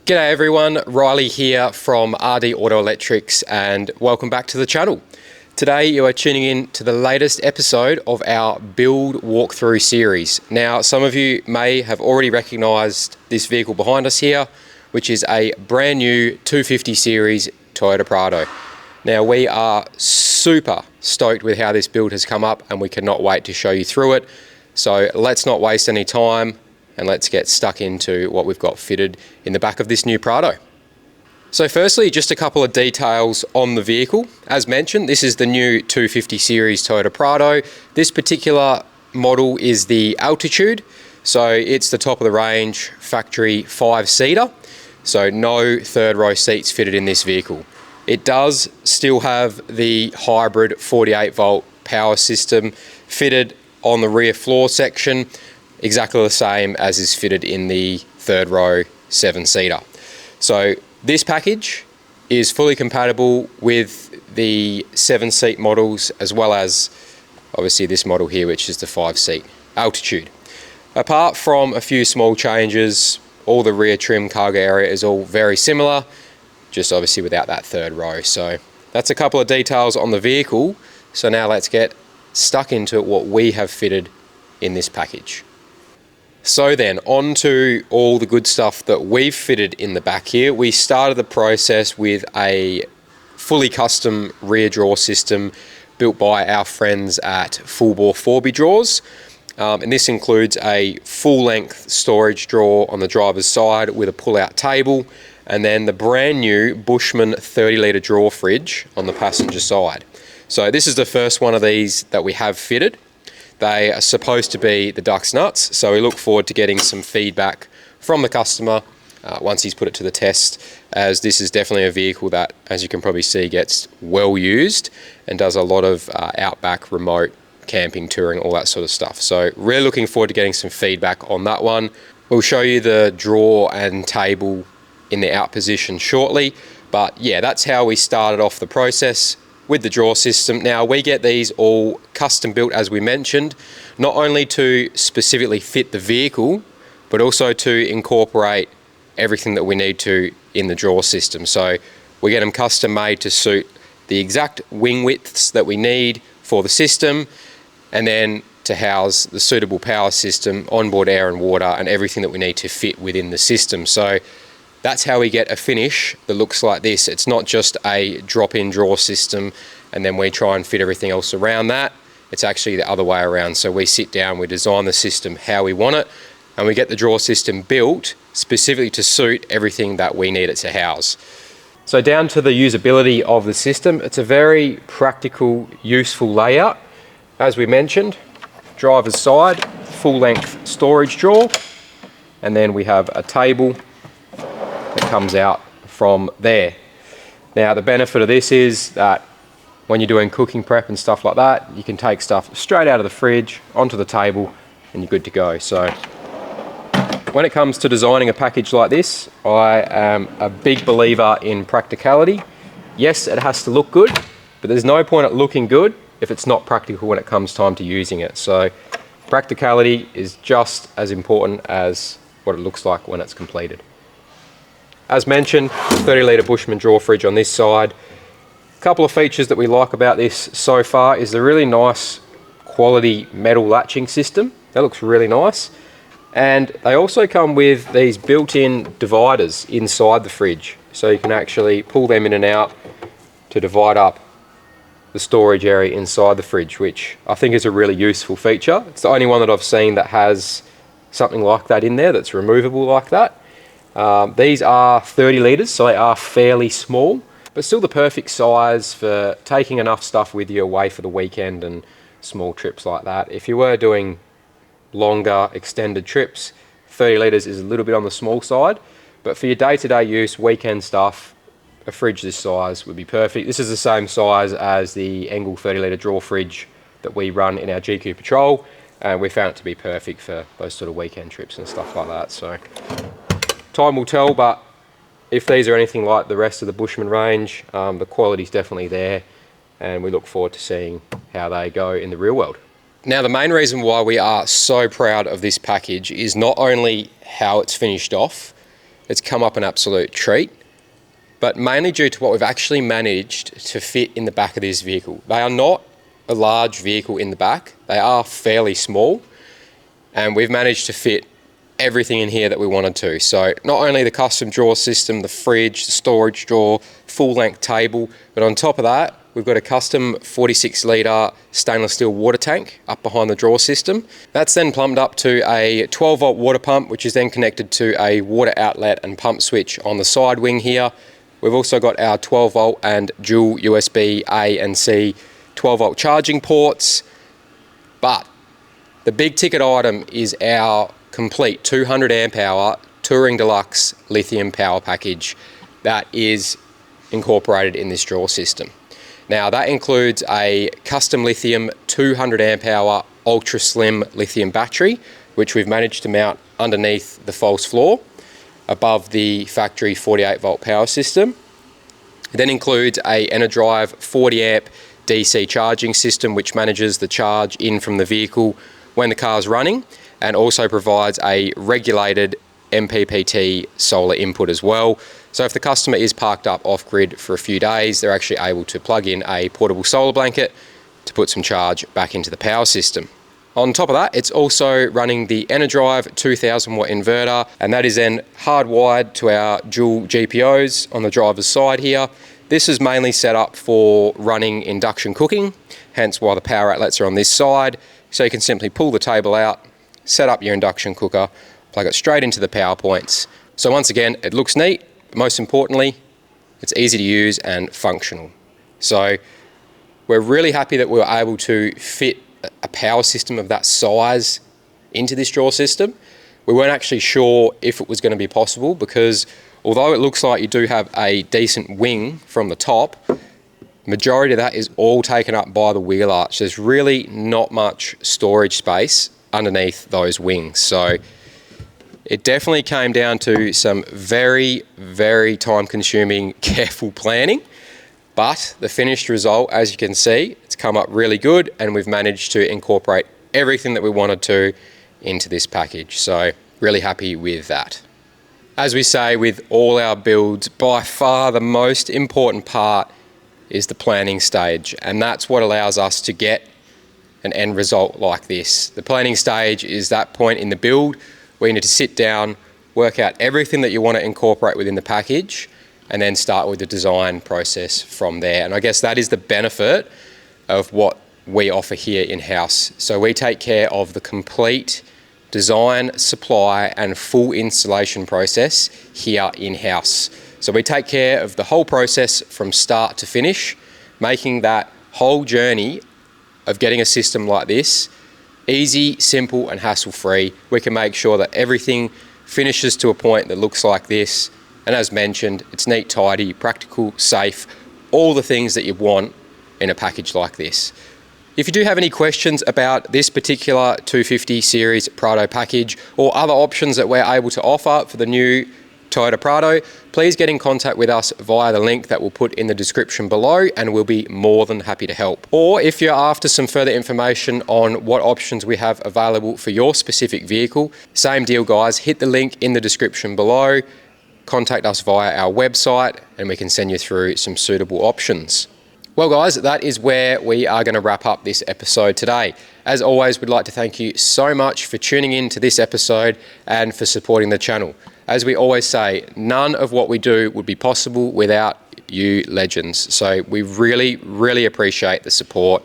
G'day everyone, Riley here from RD Auto Electrics and welcome back to the channel. Today you are tuning in to the latest episode of our build walkthrough series. Now some of you may have already recognised this vehicle behind us here, which is a brand new 250 series Toyota Prado. Now we are super stoked with how this build has come up and we cannot wait to show you through it. So let's not waste any time and let's get stuck into what we've got fitted in the back of this new Prado. So firstly, just a couple of details on the vehicle. As mentioned, this is the new 250 series Toyota Prado. This particular model is the Altitude. So it's the top of the range factory 5-seater. So no third row seats fitted in this vehicle. It does still have the hybrid 48 volt power system fitted on the rear floor section, exactly the same as is fitted in the third row 7-seater. So this package is fully compatible with the 7-seat models as well as obviously this model here, which is the 5-seat Altitude. Apart from a few small changes, all the rear trim cargo area is all very similar, just obviously without that third row. So that's a couple of details on the vehicle. So now let's get stuck into what we have fitted in this package. So then, on to all the good stuff that we've fitted in the back here. We started the process with a fully custom rear drawer system built by our friends at Full Bore Forby Drawers. And this includes a full-length storage drawer on the driver's side with a pull-out table, and then the brand new Bushman 30-litre drawer fridge on the passenger side. So this is the first one of these that we have fitted. They are supposed to be the duck's nuts, so we look forward to getting some feedback from the customer once he's put it to the test, as this is definitely a vehicle that, as you can probably see, gets well used and does a lot of outback, remote, camping, touring, all that sort of stuff. So really looking forward to getting some feedback on that one. We'll show you the drawer and table in the out position shortly, but yeah, that's how we started off the process with the drawer system. Now we get these all custom built, as we mentioned, not only to specifically fit the vehicle, but also to incorporate everything that we need to in the drawer system. So we get them custom made to suit the exact wing widths that we need for the system, and then to house the suitable power system, onboard air and water, and everything that we need to fit within the system. So that's how we get a finish that looks like this. It's not just a drop-in drawer system and then we try and fit everything else around that. It's actually the other way around. So we sit down, we design the system how we want it, and we get the drawer system built specifically to suit everything that we need it to house. So down to the usability of the system, it's a very practical, useful layout. As we mentioned, driver's side, full-length storage drawer, and then we have a table that comes out from there. Now the benefit of this is that when you're doing cooking prep and stuff like that, you can take stuff straight out of the fridge onto the table and you're good to go. So when it comes to designing a package like this, I am a big believer in practicality. Yes, it has to look good, but there's no point at looking good if it's not practical when it comes time to using it. So practicality is just as important as what it looks like when it's completed. As mentioned, 30-litre Bushman drawer fridge on this side. A couple of features that we like about this so far is the really nice quality metal latching system. That looks really nice. And they also come with these built-in dividers inside the fridge. So you can actually pull them in and out to divide up the storage area inside the fridge, which I think is a really useful feature. It's the only one that I've seen that has something like that in there that's removable like that. These are 30 litres, so they are fairly small, but still the perfect size for taking enough stuff with you away for the weekend and small trips like that. If you were doing longer extended trips, 30 litres is a little bit on the small side, but for your day-to-day use, weekend stuff, a fridge this size would be perfect. This is the same size as the Engel 30-litre drawer fridge that we run in our GQ Patrol, and we found it to be perfect for those sort of weekend trips and stuff like that. So time will tell, but if these are anything like the rest of the Bushman range, the quality's definitely there, and we look forward to seeing how they go in the real world. Now, the main reason why we are so proud of this package is not only how it's finished off, it's come up an absolute treat, but mainly due to what we've actually managed to fit in the back of this vehicle. They are not a large vehicle in the back, they are fairly small, and we've managed to fit everything in here that we wanted to. So not only the custom drawer system, the fridge, the storage drawer, full length table, but on top of that, we've got a custom 46 litre stainless steel water tank up behind the drawer system. That's then plumbed up to a 12 volt water pump, which is then connected to a water outlet and pump switch on the side wing here. We've also got our 12 volt and dual USB A and C 12 volt charging ports. But the big ticket item is our complete 200 amp hour Touring Deluxe lithium power package that is incorporated in this drawer system. Now that includes a custom lithium 200 amp hour ultra slim lithium battery, which we've managed to mount underneath the false floor above the factory 48 volt power system. It then includes a EnerDrive 40 amp DC charging system, which manages the charge in from the vehicle when the car's running, and also provides a regulated MPPT solar input as well. So if the customer is parked up off-grid for a few days, they're actually able to plug in a portable solar blanket to put some charge back into the power system. On top of that, it's also running the EnerDrive 2000 watt inverter, and that is then hardwired to our dual GPOs on the driver's side here. This is mainly set up for running induction cooking, hence why the power outlets are on this side. So you can simply pull the table out, set up your induction cooker, plug it straight into the power points. So once again, it looks neat, but most importantly, it's easy to use and functional. So we're really happy that we were able to fit a power system of that size into this drawer system. We weren't actually sure if it was going to be possible, because although it looks like you do have a decent wing from the top, majority of that is all taken up by the wheel arch. There's really not much storage space underneath those wings. So it definitely came down to some very, very time consuming, careful planning, but the finished result, as you can see, it's come up really good, and we've managed to incorporate everything that we wanted to into this package. So really happy with that. As we say with all our builds, by far the most important part is the planning stage, and that's what allows us to get an end result like this. The planning stage is that point in the build where you need to sit down, work out everything that you want to incorporate within the package, and then start with the design process from there. And I guess that is the benefit of what we offer here in-house. So we take care of the complete design, supply, and full installation process here in-house. So we take care of the whole process from start to finish, making that whole journey of getting a system like this easy, simple, and hassle-free. We can make sure that everything finishes to a point that looks like this. And as mentioned, it's neat, tidy, practical, safe, all the things that you want in a package like this. If you do have any questions about this particular 250 series Prado package or other options that we're able to offer for the new Toyota Prado, please get in contact with us via the link that we'll put in the description below, and we'll be more than happy to help. Or if you're after some further information on what options we have available for your specific vehicle, same deal guys, hit the link in the description below, contact us via our website, and we can send you through some suitable options. Well guys, that is where we are going to wrap up this episode today. As always, we'd like to thank you so much for tuning in to this episode and for supporting the channel. As we always say, none of what we do would be possible without you legends. So we really, really appreciate the support.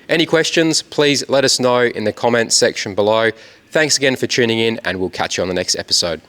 Any questions, please let us know in the comments section below. Thanks again for tuning in, and we'll catch you on the next episode.